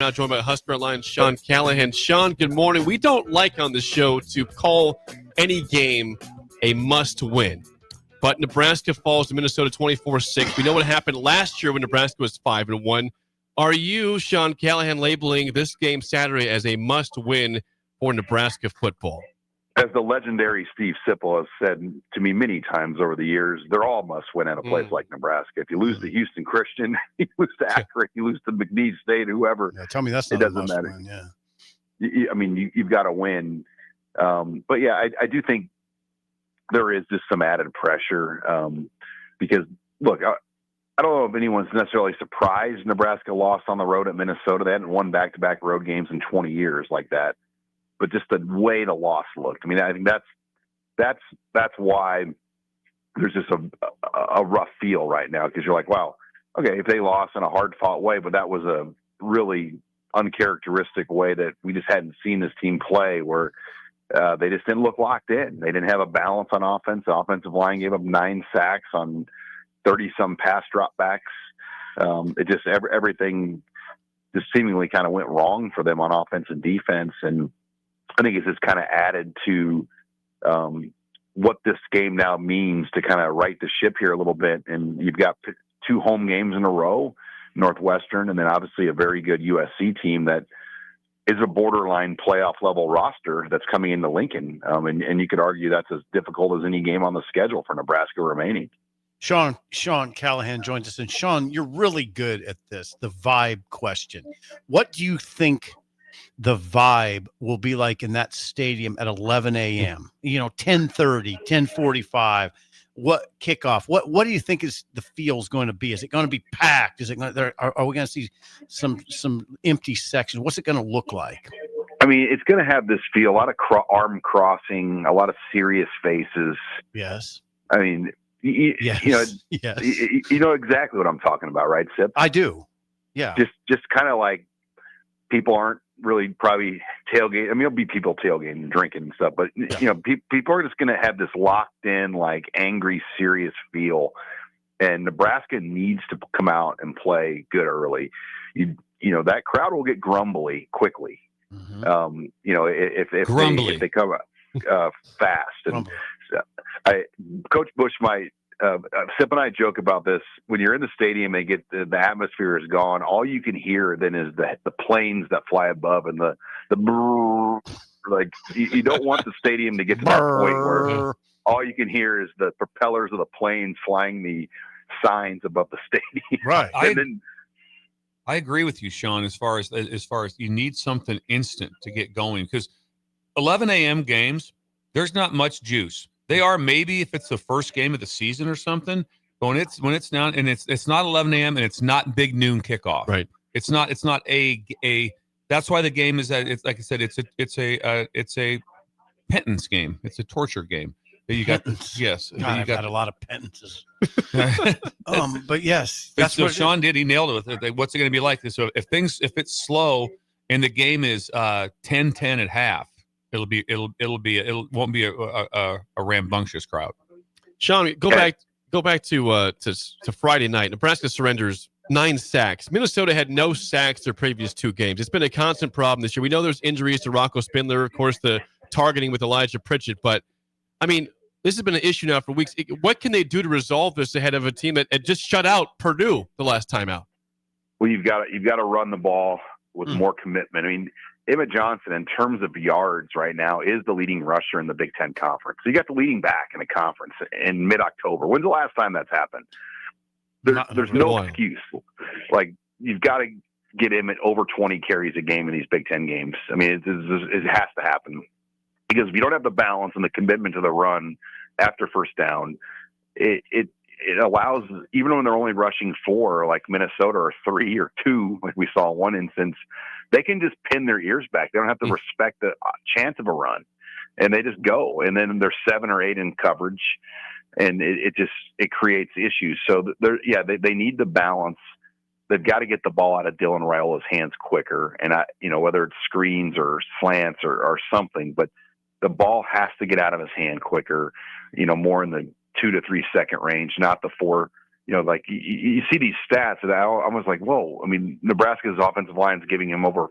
now joined by HuskerOnline Sean Callahan. Sean, good morning. We don't like on the show to call any game a must-win, but Nebraska falls to Minnesota 24-6. We know what happened last year when Nebraska was 5-1. Are you, Sean Callahan, labeling this game Saturday as a must-win for Nebraska football? As the legendary Steve Sipple has said to me many times over the years, they're all must-win at a place like Nebraska. If you lose to Houston Christian, you lose to Akron, you lose to McNeese State, whoever. Yeah, tell me that's not it doesn't matter. Win, yeah. I mean, you've got to win. But, yeah, I do think there is just some added pressure because, look, I don't know if anyone's necessarily surprised Nebraska lost on the road at Minnesota. They hadn't won back-to-back road games in 20 years like that. But just the way the loss looked. I mean, I think that's why there's just a rough feel right now, because you're like, wow, okay, if they lost in a hard-fought way, but that was a really uncharacteristic way that we just hadn't seen this team play, where they just didn't look locked in. They didn't have a balance on offense. The offensive line gave up 9 sacks on 30-some pass dropbacks. It just everything just seemingly kind of went wrong for them on offense and defense, and I think it's just kind of added to what this game now means to kind of right the ship here a little bit. And you've got 2 home games in a row, Northwestern, and then obviously a very good USC team that is a borderline playoff level roster that's coming into Lincoln. And you could argue that's as difficult as any game on the schedule for Nebraska remaining. Sean Callahan joins us. And Sean, you're really good at this, the vibe question. What do you think the vibe will be like in that stadium at 11 a.m., 10:30, 10:45, what kickoff? What do you think is the feel's going to be? Is it going to be packed? Is it going to, are we going to see some empty sections? What's it going to look like? I mean, it's going to have this feel, a lot of arm crossing, a lot of serious faces. Yes. I mean, yes. You know exactly what I'm talking about, right, Sip? I do. Yeah. Just kind of like people aren't really probably tailgate. I mean, there'll be people tailgating and drinking and stuff, but people are just going to have this locked in, like angry, serious feel. And Nebraska needs to come out and play good early. That crowd will get grumbly quickly. Mm-hmm. If they come fast. And Coach Bush might. Sip and I joke about this. When you're in the stadium, they get the atmosphere is gone. All you can hear then is the planes that fly above and the brrr, like you don't want the stadium to get to that point where all you can hear is the propellers of the planes flying the signs above the stadium. Right. I agree with you, Sean. As far as you need something instant to get going, because 11 a.m. games, there's not much juice. They are maybe if it's the first game of the season or something, but when it's down and it's not 11 a.m. and it's not big noon kickoff. Right. It's not a. That's why the game is that. It's like I said. It's a penance game. It's a torture game. You got yes. God, I've got a lot of penances. But yes, that's what Sean did. He nailed it. What's it going to be like? So if it's slow and the game is 10-10 at half. It won't be a rambunctious crowd. Sean, go back to Friday night. Nebraska surrenders 9 sacks. Minnesota had no sacks their previous 2 games. It's been a constant problem this year. We know there's injuries to Rocco Spindler, of course, the targeting with Elijah Pritchett, but I mean, this has been an issue now for weeks. What can they do to resolve this ahead of a team that just shut out Purdue the last time out? Well, you've got to run the ball with more commitment. I mean, Emmett Johnson, in terms of yards right now, is the leading rusher in the Big Ten Conference. So you got the leading back in the conference in mid-October. When's the last time that's happened? There's no excuse. Like, you've got to get Emmett over 20 carries a game in these Big Ten games. I mean, it has to happen. Because if you don't have the balance and the commitment to the run after first down, it allows, even when they're only rushing 4, like Minnesota, or 3 or 2, like we saw in one instance, they can just pin their ears back. They don't have to respect the chance of a run, and they just go. And then they're 7 or 8 in coverage, and it creates issues. So they need the balance. They've got to get the ball out of Dylan Raiola's hands quicker, and whether it's screens or slants or something, but the ball has to get out of his hand quicker. More in the 2 to 3 second range, not the 4 like you see these stats and I was like, whoa. I mean, Nebraska's offensive line is giving him over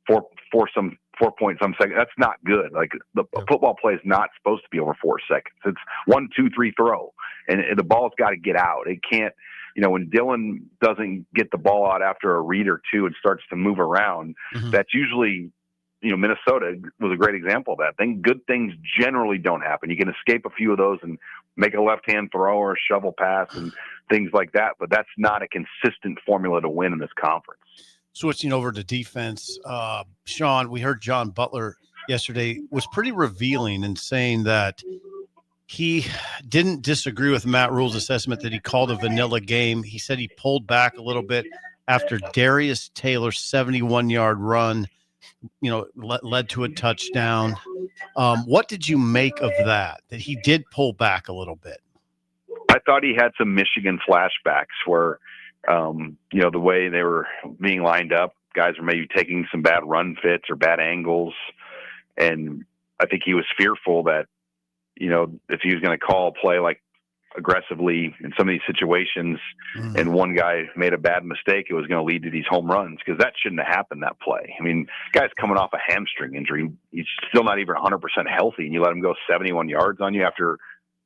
4 point some seconds. That's not good. Like the football play is not supposed to be over 4 seconds. It's 1, 2, 3 throw, and the ball's got to get out. It can't. When Dylan doesn't get the ball out after a read or two and starts to move around, that's usually, Minnesota was a great example of that. Good things generally don't happen. You can escape a few of those and make a left-hand throw or a shovel pass and things like that, but that's not a consistent formula to win in this conference. Switching over to defense, Sean, we heard John Butler yesterday was pretty revealing in saying that he didn't disagree with Matt Rule's assessment that he called a vanilla game. He said he pulled back a little bit after Darius Taylor's 71-yard run, led to a touchdown. What did you make of that he did pull back a little bit? I thought he had some Michigan flashbacks where, the way they were being lined up, guys were maybe taking some bad run fits or bad angles. And I think he was fearful that, if he was going to call a play like aggressively in some of these situations and one guy made a bad mistake, it was going to lead to these home runs, because that shouldn't have happened, that play. I mean, guy's coming off a hamstring injury. He's still not even 100% healthy, and you let him go 71 yards on you after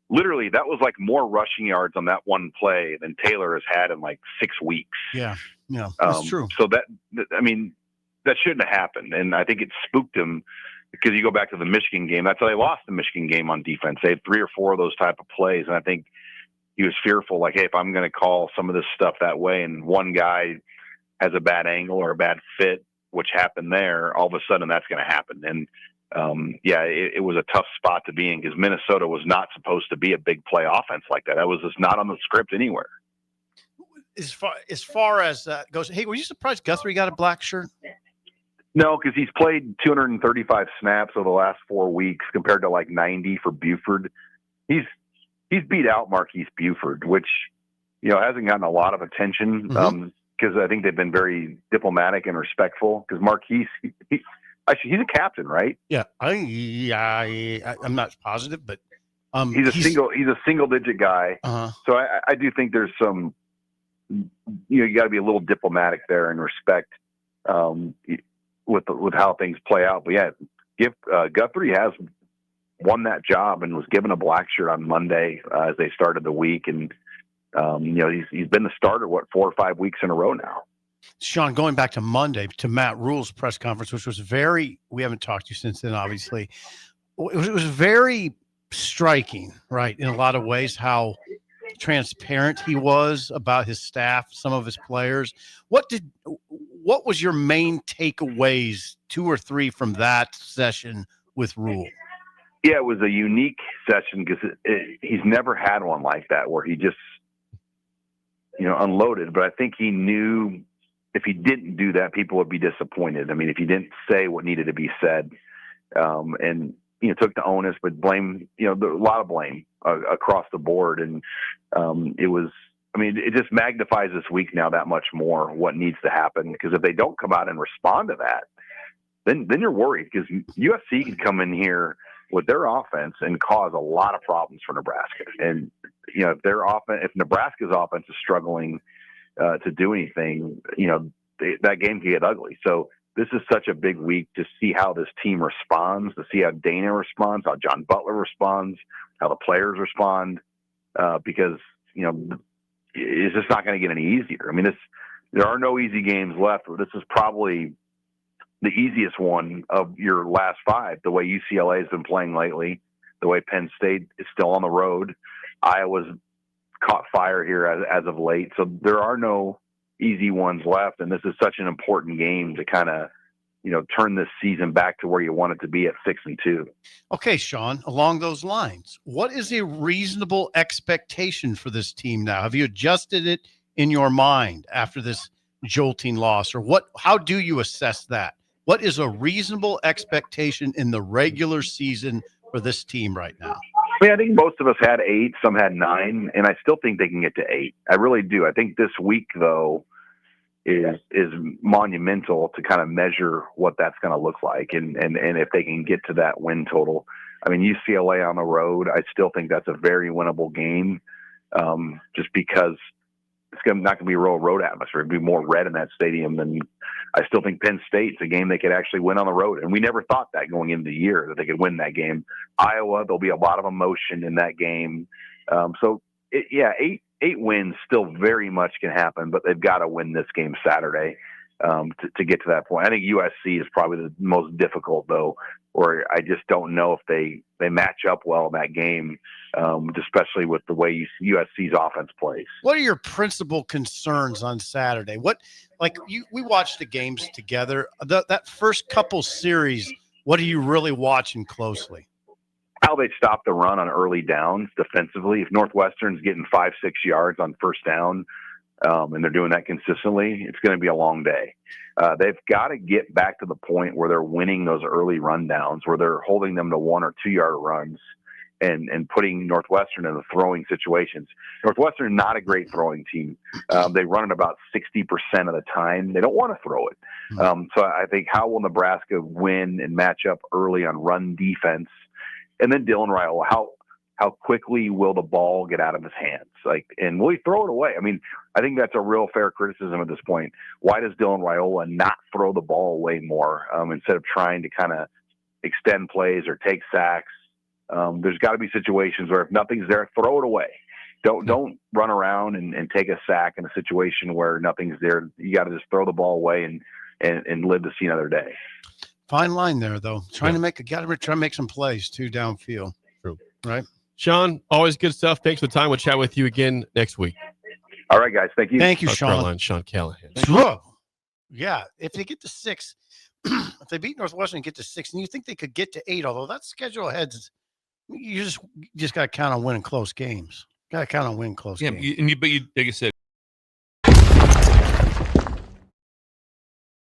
literally that was like more rushing yards on that one play than Taylor has had in like 6 weeks. Yeah, that's true. So that shouldn't have happened. And I think it spooked him, because you go back to the Michigan game, that's how they lost the Michigan game on defense. They had 3 or 4 of those type of plays. And I think he was fearful, like, hey, if I'm going to call some of this stuff that way and one guy has a bad angle or a bad fit, which happened there, all of a sudden that's going to happen. And it was a tough spot to be in, because Minnesota was not supposed to be a big play offense like that. That was just not on the script anywhere. As far as that goes, hey, were you surprised Guthrie got a black shirt? No, because he's played 235 snaps over the last 4 weeks compared to like 90 for Buford. He's beat out Marquise Buford, which hasn't gotten a lot of attention, because I think they've been very diplomatic and respectful. Because Marquise, he's a captain, right? Yeah, I'm not positive, but he's a single digit guy. So I do think there's some, you got to be a little diplomatic there and respect with how things play out. But yeah, Guthrie has won that job and was given a black shirt on Monday as they started the week, and he's been the starter 4 or 5 weeks in a row now. Sean, going back to Monday, to Matt Rule's press conference, which was we haven't talked to you since then, obviously. It was very striking, right, in a lot of ways, how transparent he was about his staff, some of his players. What was your main takeaways, 2 or 3, from that session with Rule? Yeah, it was a unique session, because he's never had one like that where he just, unloaded. But I think he knew if he didn't do that, people would be disappointed. I mean, if he didn't say what needed to be said, and took the onus, but blame, a lot of blame across the board. And it just magnifies this week now that much more what needs to happen, because if they don't come out and respond to that, then you're worried, because USC could come in here with their offense and cause a lot of problems for Nebraska. And if Nebraska's offense is struggling to do anything, that game can get ugly. So this is such a big week to see how this team responds, to see how Dana responds, how John Butler responds, how the players respond, because it's just not going to get any easier. I mean, there are no easy games left. This is probably the easiest one of your last 5, the way UCLA has been playing lately, the way Penn State is still on the road. Iowa's caught fire here as of late. So there are no easy ones left. And this is such an important game to kind of, turn this season back to where you want it to be at 6-2. Okay, Sean, along those lines, what is a reasonable expectation for this team now? Have you adjusted it in your mind after this jolting loss, or how do you assess that? What is a reasonable expectation in the regular season for this team right now? I think most of us had 8, some had 9, and I still think they can get to 8. I really do. I think this week, though, is monumental to kind of measure what that's going to look like, and if they can get to that win total. I mean, UCLA on the road, I still think that's a very winnable game, just because not going to be a real road atmosphere. It'd be more red in that stadium than I still think Penn State's a game they could actually win on the road. And we never thought that going into the year that they could win that game. Iowa, there'll be a lot of emotion in that game. Eight wins still very much can happen, but they've got to win this game Saturday to get to that point. I think USC is probably the most difficult, though, or I just don't know if they match up well in that game, especially with the way USC's offense plays. What are your principal concerns on Saturday? We watched the games together. That first couple series, what are you really watching closely? How they stop the run on early downs defensively. If Northwestern's getting 5-6 yards on first down, and they're doing that consistently, it's going to be a long day. They've got to get back to the point where they're winning those early rundowns, where they're holding them to 1 or 2 yard runs and putting Northwestern in the throwing situations. Northwestern, not a great throwing team. They run it about 60% of the time. They don't want to throw it. So I think how will Nebraska win and match up early on run defense? And then Dylan Raiola, how quickly will the ball get out of his hands? And will he throw it away? I mean, I think that's a real fair criticism at this point. Why does Dylan Raiola not throw the ball away more instead of trying to kind of extend plays or take sacks? There's got to be situations where if nothing's there, throw it away. Don't run around and take a sack in a situation where nothing's there. You got to just throw the ball away and live to see another day. Fine line there, though. Trying to make some plays too downfield. True. Right. Sean, always good stuff. Thanks for the time. We'll chat with you again next week. All right, guys. Thank you. Thank you, HuskerOnline, Sean Callahan. Whoa. Yeah. If they get to 6, if they beat Northwestern and get to 6, and you think they could get to 8, although that schedule ahead, you just got to count on winning close games. Got to count on winning close games. But like I said,